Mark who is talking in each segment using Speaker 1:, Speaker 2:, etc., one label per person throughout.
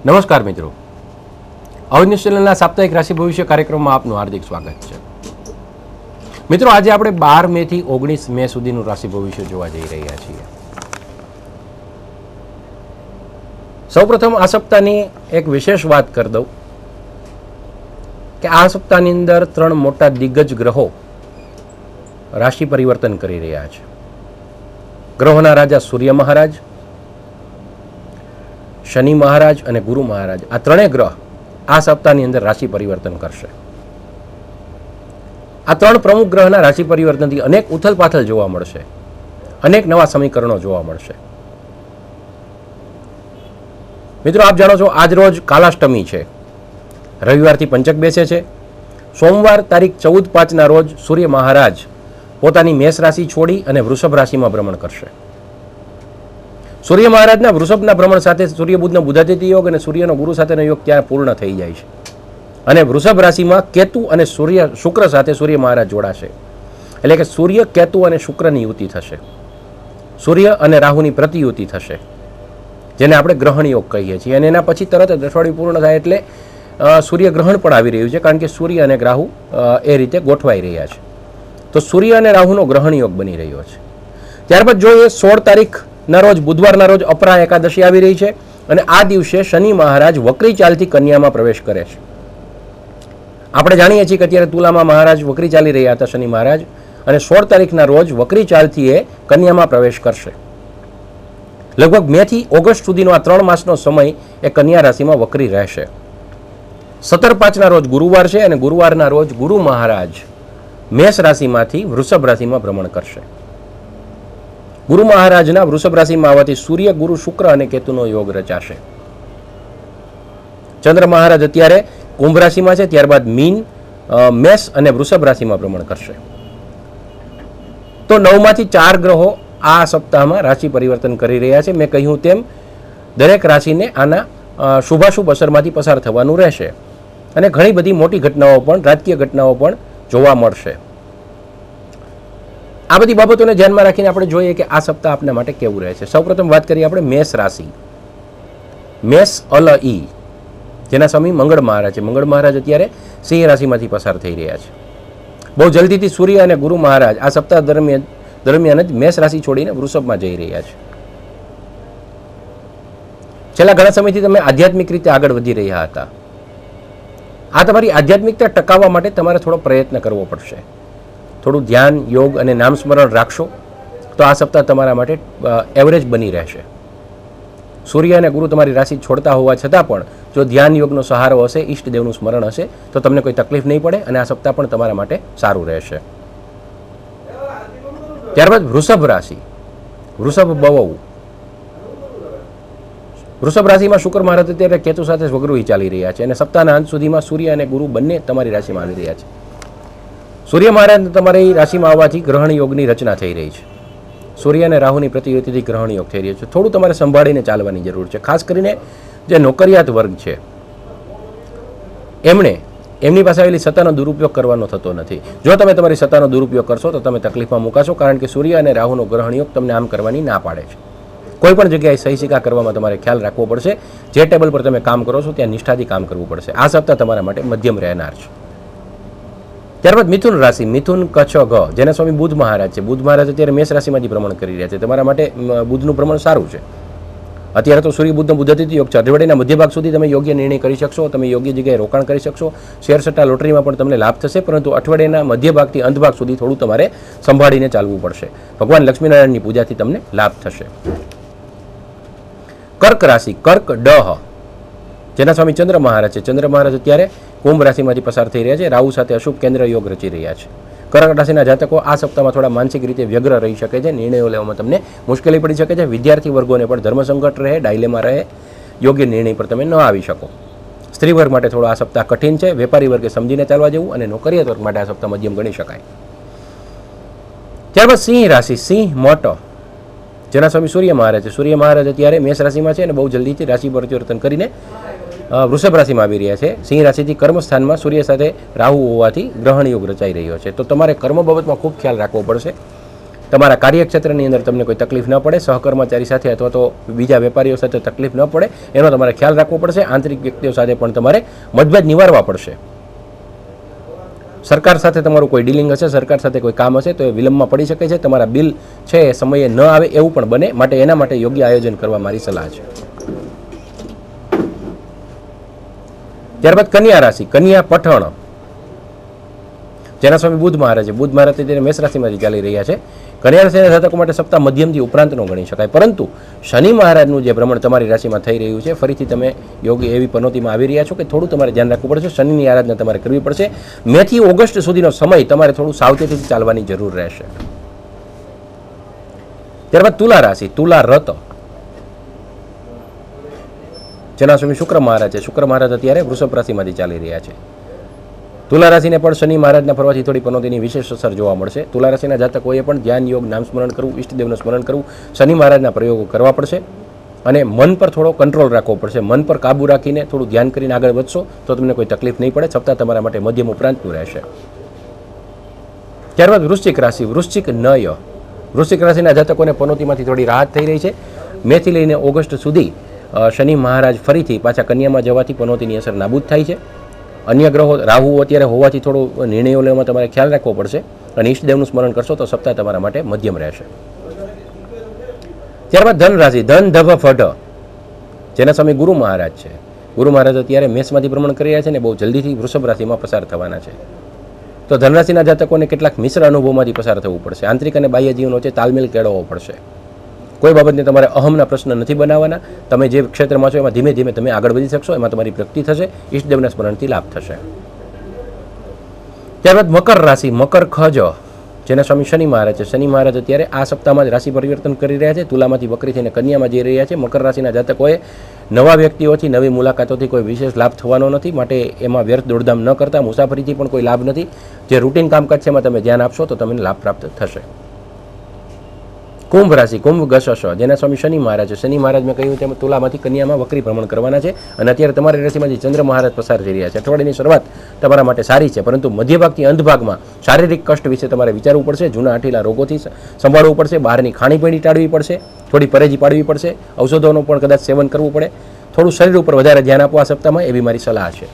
Speaker 1: નમસ્કાર મિત્રો, અવનિશ ચેનલના સાપ્તાહિક રાશિ ભવિષ્ય કાર્યક્રમમાં આપનું હાર્દિક સ્વાગત છે. મિત્રો, આજે આપણે 12 મે થી 19 મે સુધીનું રાશિ ભવિષ્ય જોવા જઈ રહ્યા છીએ. સૌપ્રથમ આ સપ્તાહની એક વિશેષ વાત કરી દઉં કે આ સપ્તાહની અંદર 3 મોટા દિગ્ગજ ગ્રહો રાશિ પરિવર્તન કરી રહ્યા છે. ગ્રહોના રાજા સૂર્ય મહારાજ, શનિ મહારાજ અને ગુરુ મહારાજ, આ ત્રણેય ગ્રહ આ સપ્તાહની અંદર રાશિ પરિવર્તન કરશે. આ 3 પ્રમુખ ગ્રહના રાશિ પરિવર્તનથી અનેક ઉથલપાથલ જોવા મળશે, અનેક નવા સમીકરણો જોવા મળશે. મિત્રો, આપ જાણો છો આજ રોજ કાલાષ્ટમી છે, રવિવારથી પંચક બેસે છે. સોમવાર તારીખ 14/5ના રોજ સૂર્ય મહારાજ પોતાની મેષ રાશિ છોડી અને વૃષભ રાશિમાં ભ્રમણ કરશે. સૂર્ય મહારાજના વૃષભના ભ્રમણ સાથે સૂર્ય બુધનો બુધાદિત્ય યોગ અને સૂર્યનો ગુરુ સાથેનો યોગ ત્યાં પૂર્ણ થઈ જાય છે અને વૃષભ રાશિમાં કેતુ અને શુક્ર સાથે સૂર્ય મહારાજ જોડાશે. એટલે કે સૂર્ય, કેતુ અને શુક્રની યુતિ થશે, સૂર્ય અને રાહુની પ્રતિયુતિ થશે, જેને આપણે ગ્રહણ યોગ કહીએ છીએ. અને એના પછી તરત જ અઠવાડિયું પૂર્ણ થાય એટલે સૂર્ય ગ્રહણ પણ આવી રહ્યું છે, કારણ કે સૂર્ય અને રાહુ એ રીતે ગોઠવાઈ રહ્યા છે. તો સૂર્ય અને રાહુનો ગ્રહણ યોગ બની રહ્યો છે. ત્યારબાદ જોઈએ 16 તારીખના રોજ બુધવારના રોજ અપરા એકાદશી આવી રહી છે અને આ દિવસે શનિ મહારાજ વક્રી ચાલથી કન્યામાં પ્રવેશ કરે છે. આપણે જાણીએ છીએ કે અત્યારે તુલામાં મહારાજ વક્રી ચાલી રહ્યા હતા શનિ મહારાજ, અને 16 તારીખના રોજ વક્રી ચાલથી એ કન્યામાં પ્રવેશ કરશે. લગભગ મે થી ઓગસ્ટ સુધીનો આ 3 માસનો સમય એ કન્યા રાશિમાં વક્રી રહેશે. 17/5ના રોજ ગુરુવાર છે અને ગુરુવારના રોજ ગુરુ મહારાજ મેષ રાશિમાંથી વૃષભ રાશિમાં ભ્રમણ કરશે. ગુરુ મહારાજના વૃષભ રાશિમાં આવવાથી સૂર્ય, ગુરુ, શુક્ર અને કેતુનો યોગ રચાશે. ચંદ્ર મહારાજ અત્યારે કુંભ રાશિમાં છે, ત્યારબાદ મીન, મેષ અને વૃષભ રાશિમાં ભ્રમણ કરશે. તો 9માંથી 4 ગ્રહો આ સપ્તાહમાં રાશિ પરિવર્તન કરી રહ્યા છે. મેં કહ્યું તેમ દરેક રાશિને આના શુભાશુભ અસરમાંથી પસાર થવાનું રહેશે અને ઘણી બધી મોટી ઘટનાઓ પણ, રાજકીય ઘટનાઓ પણ જોવા મળશે. આ બધી બાબતોને ધ્યાનમાં રાખીને આપણે જોઈએ કે આ સપ્તાહ આપના માટે કેવું રહે છે. સૌપ્રથમ વાત કરીએ આપણે મેષ રાશિ. મેષ અલ ઈ, જેના સ્વામી મંગળ મહારાજ છે. મંગળ મહારાજ અત્યારે સિંહ રાશિમાંથી પસાર થઈ રહ્યા છે. બહુ જલ્દીથી સૂર્ય અને ગુરુ મહારાજ આ સપ્તાહ દરમિયાન જ મેષ રાશિ છોડીને વૃષભમાં જઈ રહ્યા છે. છેલ્લા ઘણા સમયથી તમે આધ્યાત્મિક રીતે આગળ વધી રહ્યા હતા. આ તમારી આધ્યાત્મિકતા ટકાવવા માટે તમારે થોડો પ્રયત્ન કરવો પડશે. થોડું ધ્યાન, યોગ અને નામ સ્મરણ રાખશો તો આ સપ્તાહ તમારા માટે એવરેજ બની રહેશે. સૂર્ય અને ગુરુ તમારી રાશિ છોડતા હોવા છતાં પણ જો ધ્યાન યોગનો સહારો હશે, ઈષ્ટદેવનું સ્મરણ હશે, તો તમને કોઈ તકલીફ નહીં પડે અને આ સપ્તાહ પણ તમારા માટે સારું રહેશે. ત્યારબાદ વૃષભ રાશિ. વૃષભ રાશિમાં શુક્ર મહારાજ અત્યારે કેતુ સાથે વક્રી ચાલી રહ્યા છે અને સપ્તાહના અંત સુધીમાં સૂર્ય અને ગુરુ બંને તમારી રાશિમાં આવી રહ્યા છે. સૂર્ય મહારાજ તમારી રાશિમાં આવવાથી ગ્રહણ યોગની રચના થઈ રહી છે. સૂર્ય અને રાહુની પ્રતિયુતિથી ગ્રહણ યોગ થઈ રહ્યો છે. થોડું તમારે સંભાળીને ચાલવાની જરૂર છે. ખાસ કરીને જે નોકરિયાત વર્ગ છે એમની પાસે આવેલી સત્તાનો દુરુપયોગ કરવાનો થતો નથી. જો તમે તમારી સત્તાનો દુરુપયોગ કરશો તો તમે તકલીફમાં મુકાશો, કારણ કે સૂર્ય અને રાહુનો ગ્રહણ યોગ તમને આમ કરવાની ના પાડે છે. કોઈ પણ જગ્યાએ સહી સિક્કા કરવામાં તમારે ખ્યાલ રાખવો પડશે. જે ટેબલ પર તમે કામ કરો છો ત્યાં નિષ્ઠાથી કામ કરવું પડશે. આ સપ્તાહ તમારા માટે મધ્યમ રહેનાર છે. ત્યારબાદ મિથુન રાશિ. મિથુન કચ્છ ગ, જેના સ્વામી બુધ મહારાજ છે. બુધ મહારાજ અત્યારે મેષ રાશિમાંથી ભ્રમણ કરી રહ્યા છે. તમારા માટે બુધનું ભ્રમણ સારું છે. અત્યારે તો સૂર્ય બુધનો બુધાદિત્ય યોગ છે. અઠવાડિયાના મધ્ય ભાગ સુધી તમે યોગ્ય નિર્ણય કરી શકશો, તમે યોગ્ય જગ્યાએ રોકાણ કરી શકશો. શેર સટ્ટા, લોટરીમાં પણ તમને લાભ થશે, પરંતુ અઠવાડિયાના મધ્ય ભાગથી અંત ભાગ સુધી થોડું તમારે સંભાળીને ચાલવું પડશે. ભગવાન લક્ષ્મીનારાયણની પૂજાથી તમને લાભ થશે. કર્ક રાશિ. કર્ક ડહ, જેના સ્વામી ચંદ્ર મહારાજ છે. ચંદ્ર મહારાજ અત્યારે કુંભ રાશિમાંથી પસાર થઈ રહ્યા છે. રાહુ સાથે અશુભ કેન્દ્ર યોગ રચી રહ્યા છે. કર્ક રાશિના જાતકો આ સપ્તાહમાં થોડા માનસિક રીતે વ્યગ્ર રહી શકે છે. નિર્ણયો લેવામાં તમને મુશ્કેલી પડી શકે છે. વિદ્યાર્થી વર્ગોને પણ ધર્મસંકટ રહે, ડાયલેમાં રહે, યોગ્ય નિર્ણય પર તમે ન આવી શકો. સ્ત્રી વર્ગ માટે થોડો આ સપ્તાહ કઠિન છે. વેપારી વર્ગે સમજીને ચાલવા જેવું અને નોકરિયાત વર્ગ માટે આ સપ્તાહ મધ્યમ ગણી શકાય. ત્યારબાદ સિંહ રાશિ. સિંહ મોટો, જેના સ્વામી સૂર્ય મહારાજ છે. સૂર્ય મહારાજ અત્યારે મેષ રાશિમાં છે અને બહુ જલ્દીથી રાશિ પરિવર્તન કરીને વૃષભ રાશિમાં આવી રહ્યા છે. સિંહ રાશિથી કર્મસ્થાનમાં સૂર્ય સાથે રાહુ હોવાથી ગ્રહણ યોગ રચાઈ રહ્યો છે. તો તમારે કર્મ બાબતમાં ખૂબ ખ્યાલ રાખવો પડશે. તમારા કાર્યક્ષેત્રની અંદર તમને કોઈ તકલીફ ન પડે, સહકર્મચારી સાથે અથવા તો બીજા વેપારીઓ સાથે તકલીફ ન પડે એનો તમારે ખ્યાલ રાખવો પડશે. આંતરિક વ્યક્તિઓ સાથે પણ તમારે મતભેદ નિવારવા પડશે. સરકાર સાથે તમારું કોઈ ડીલિંગ હશે, સરકાર સાથે કોઈ કામ હશે તો એ વિલંબમાં પડી શકે છે. તમારા બિલ છે એ સમયે ન આવે એવું પણ બને, માટે એના માટે યોગ્ય આયોજન કરવા મારી સલાહ છે. ત્યારબાદ કન્યા રાશિ, કન્યા પઠણ, જેના સ્વામી બુધ મહારાજ છે. બુધ મહારાજ તેને મેષ રાશિમાંથી ચાલી રહ્યા છે. કન્યા રાશિના જાતકો માટે સપ્તાહ મધ્યમથી ઉપરાંતનો ગણી શકાય, પરંતુ શનિ મહારાજનું જે ભ્રમણ તમારી રાશિમાં થઈ રહ્યું છે, ફરીથી તમે યોગ્ય એવી પનોતીમાં આવી રહ્યા છો કે થોડું તમારે ધ્યાન રાખવું પડશે. શનિની આરાધના તમારે કરવી પડશે. મે થી ઓગસ્ટ સુધીનો સમય તમારે થોડું સાવચેતીથી ચાલવાની જરૂર રહેશે. ત્યારબાદ તુલા રાશિ, તુલા રત, જેના સ્વામી શુક્ર મહારાજ છે. શુક્ર મહારાજ અત્યારે વૃષભ રાશિમાંથી ચાલી રહ્યા છે. તુલા રાશિને પણ શનિ મહારાજના ફરવાથી થોડી પનોતીની વિશેષ અસર જોવા મળશે. તુલા રાશિના જાતકોએ પણ ધ્યાન, યોગ, નામ સ્મરણ કરવું, ઈષ્ટદેવનું સ્મરણ કરવું, શનિ મહારાજના પ્રયોગો કરવા પડશે અને મન પર થોડો કંટ્રોલ રાખવો પડશે. મન પર કાબુ રાખીને થોડું ધ્યાન કરીને આગળ વધશો તો તમને કોઈ તકલીફ નહીં પડે. સપ્તાહ તમારા માટે મધ્યમ ઉપરાંતનું રહેશે. ત્યારબાદ વૃશ્ચિક રાશિ, વૃશ્ચિક નય, વૃશ્ચિક રાશિના જાતકોને પનોતીમાંથી થોડી રાહત થઈ રહી છે. મેથી લઈને ઓગસ્ટ સુધી શનિ મહારાજ ફરીથી પાછા કન્યામાં જવાથી પનોતીની અસર નાબૂદ થાય છે. અન્ય ગ્રહો, રાહુ અત્યારે હોવાથી થોડો નિર્ણયો લેવામાં તમારે ખ્યાલ રાખવો પડશે અને ઈષ્ટદેવનું સ્મરણ કરશો તો સપ્તાહ તમારા માટે મધ્યમ રહેશે. ત્યારબાદ ધન રાશિ, ધન ધભ ફઢ, જેના સ્વામી ગુરુ મહારાજ છે. ગુરુ મહારાજ અત્યારે મેષમાંથી ભ્રમણ કરી રહ્યા છે અને બહુ જલ્દીથી વૃષભ રાશિમાં પસાર થવાના છે. તો ધનરાશિના જાતકોને કેટલાક મિશ્ર અનુભવમાંથી પસાર થવું પડશે. આંતરિક અને બાહ્ય જીવન વચ્ચે તાલમેલ કેળવવો પડશે. કોઈ બાબતને તમારે અહમના પ્રશ્ન નથી બનાવવાના. તમે જે ક્ષેત્રમાં છો એમાં ધીમે ધીમે તમે આગળ વધી શકશો, એમાં તમારી પ્રગતિ થશે, ઈષ્ટદેવના સ્મરણથી લાભ થશે. ત્યારબાદ મકર રાશિ, મકર ખજ, જેના સ્વામી શનિ મહારાજ છે. શનિ મહારાજ અત્યારે આ સપ્તાહમાં જ રાશિ પરિવર્તન કરી રહ્યા છે. તુલામાંથી વક્રી થઈને કન્યામાં જઈ રહ્યા છે. મકર રાશિના જાતકોએ નવા વ્યક્તિઓથી, નવી મુલાકાતોથી કોઈ વિશેષ લાભ થવાનો નથી, માટે એમાં વ્યર્થ દોડધામ ન કરતા. મુસાફરીથી પણ કોઈ લાભ નથી. જે રૂટીન કામકાજ છે એમાં તમે ધ્યાન આપશો તો તમને લાભ પ્રાપ્ત થશે. કુંભ રાશિ, કુંભ ગશશ, જેના સ્વામી શનિ મહારાજ છે. શનિ મહારાજ મેં કહ્યું તેમ તુલામાંથી કન્યામાં વક્રી ભ્રમણ કરવાના છે અને અત્યારે તમારી રાશિમાંથી ચંદ્ર મહારાજ પસાર થઈ રહ્યા છે. અઠવાડિયાની શરૂઆત તમારા માટે સારી છે, પરંતુ મધ્ય ભાગથી અંત ભાગમાં શારીરિક કષ્ટ વિશે તમારે વિચારવું પડશે. જૂના આઠેલા રોગોથી સંભાળવું પડશે. બહારની ખાણીપીણી ટાળવી પડશે. થોડી પરેજી પાડવી પડશે. ઔષધોનું પણ કદાચ સેવન કરવું પડે. થોડું શરીર ઉપર વધારે ધ્યાન આપો આ સપ્તાહમાં, એવી મારી સલાહ છે.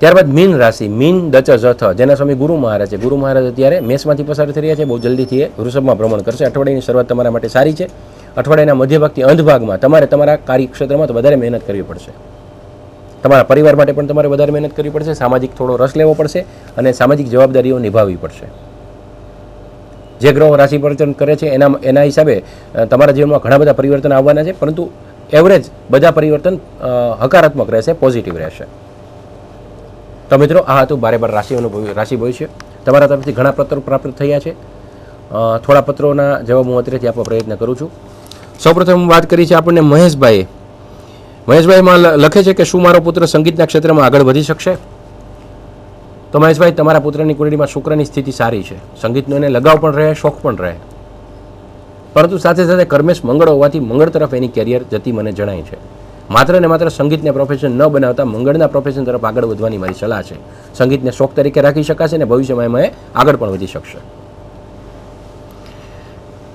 Speaker 1: ત્યારબાદ મીન રાશિ, મીન દચ જથ, જેના સ્વામી ગુરુ મહારાજ છે. ગુરુ મહારાજ અત્યારે મેષમાંથી પસાર થઈ રહ્યા છે. બહુ જલ્દીથી એ વૃષભમાં ભ્રમણ કરશે. અઠવાડિયાની શરૂઆત તમારા માટે સારી છે. અઠવાડિયાના મધ્ય ભાગથી અંત ભાગમાં તમારે તમારા કાર્યક્ષેત્રમાં વધારે મહેનત કરવી પડશે. તમારા પરિવાર માટે પણ તમારે વધારે મહેનત કરવી પડશે. સામાજિક થોડો રસ લેવો પડશે અને સામાજિક જવાબદારીઓ નિભાવવી પડશે. જે ગ્રહો રાશિ પરિવર્તન કરે છે એના હિસાબે તમારા જીવનમાં ઘણા બધા પરિવર્તન આવવાના છે, પરંતુ એવરેજ બધા પરિવર્તન હકારાત્મક રહેશે, પોઝિટિવ રહેશે. તો મિત્રો, આ હતું બારે બાર રાશિ ભવિષ્ય. તમારા તરફથી ઘણા પત્રો પ્રાપ્ત થયા છે. થોડા પત્રોના જવાબ હું અત્યારેથી આપવા પ્રયત્ન કરું છું. સૌપ્રથમ વાત કરી છે આપણને મહેશભાઈએ. મહેશભાઈમાં લખે છે કે શું મારો પુત્ર સંગીતના ક્ષેત્રમાં આગળ વધી શકશે? તો મહેશભાઈ, તમારા પુત્રની કુંડળીમાં શુક્રની સ્થિતિ સારી છે. સંગીતનો એને લગાવ પણ રહે, શોખ પણ રહે, પરંતુ સાથે સાથે કર્મેશ મંગળ હોવાથી મંગળ તરફ એની કેરિયર જતી મને જણાય છે. માત્ર ને માત્ર સંગીતને પ્રોફેશન ન બનાવતા મંગળના પ્રોફેશન તરફ આગળ વધવાની મારી સલાહ છે. સંગીતને શોખ તરીકે રાખી શકાશે અને ભવિષ્યમાં એમાં આગળ પણ વધી શકશે.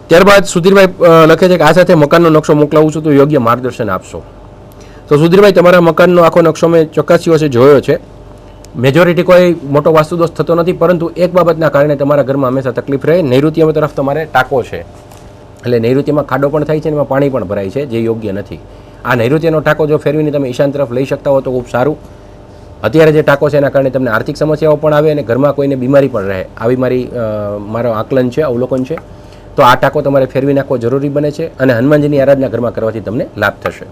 Speaker 1: ત્યારબાદ સુધીરભાઈ લખે છે કે આ સાથે મકાનનો નકશો મોકલાવું છું તો યોગ્ય માર્ગદર્શન આપશો. તો સુધીરભાઈ, તમારા મકાનનો આખો નકશો મેં ચકાસ્યો છે, જોયો છે. મેજોરિટી કોઈ મોટો વાસ્તુદોષ થતો નથી, પરંતુ એક બાબતના કારણે તમારા ઘરમાં હંમેશા તકલીફ રહે. નૈઋત્ય તરફ તમારે ટાંકો છે, એટલે નૈઋત્યમાં ખાડો પણ થાય છે અને એમાં પાણી પણ ભરાય છે, જે યોગ્ય નથી. આ નૈઋત્યનો ટાંકો જો ફેરવીને તમે ઈશાન તરફ લઈ શકતા હો તો ખૂબ સારું. અત્યારે જે ટાંકો છે એના કારણે તમને આર્થિક સમસ્યાઓ પણ આવે અને ઘરમાં કોઈને બીમારી પણ રહે, આવી મારો આકલન છે, અવલોકન છે. તો આ ટાંકો તમારે ફેરવી નાખવો જરૂરી બને છે અને હનુમાનજીની આરાધના ઘરમાં કરવાથી તમને લાભ થશે.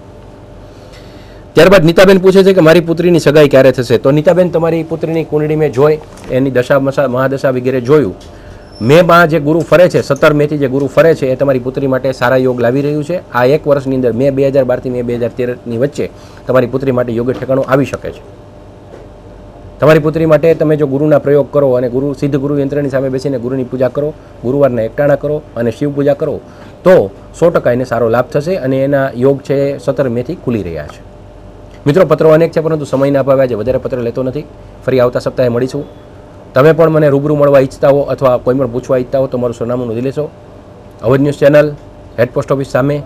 Speaker 1: ત્યારબાદ નીતાબેન પૂછે છે કે મારી પુત્રીની સગાઈ ક્યારે થશે? તો નીતાબેન, તમારી પુત્રીની કુંડળી મેં જોઈ, એની દશા મહાદશા વગેરે જોયું. મેમાં જે ગુરુ ફરે છે, 17 મેથી જે ગુરુ ફરે છે એ તમારી પુત્રી માટે સારા યોગ લાવી રહ્યું છે. આ એક વર્ષની અંદર મે 2012થી મે 2013ની વચ્ચે તમારી પુત્રી માટે યોગ્ય ઠેકાણું આવી શકે છે. તમારી પુત્રી માટે તમે જો ગુરુના પ્રયોગ કરો અને સિદ્ધ ગુરુ યંત્રની સામે બેસીને ગુરુની પૂજા કરો, ગુરુવારના એકટાણા કરો અને શિવ પૂજા કરો તો 100% એને સારો લાભ થશે અને એના યોગ છે 17 મેથી ખુલી રહ્યા છે. મિત્રો, પત્રો અનેક છે પરંતુ સમયના અભાવે આજે વધારે પત્ર લેતો નથી. ફરી આવતા સપ્તાહે મળીશું. તમે પણ મને રૂબરૂ મળવા ઈચ્છતા હો અથવા કોઈ પણ પૂછવા ઈચ્છતા હો તો મારું સરનામું નોંધી લેશો. Awadh news channel, head post office સામે,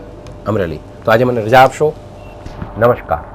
Speaker 1: અમરેલી. તો આજે મને રજા આપશો. નમસ્કાર.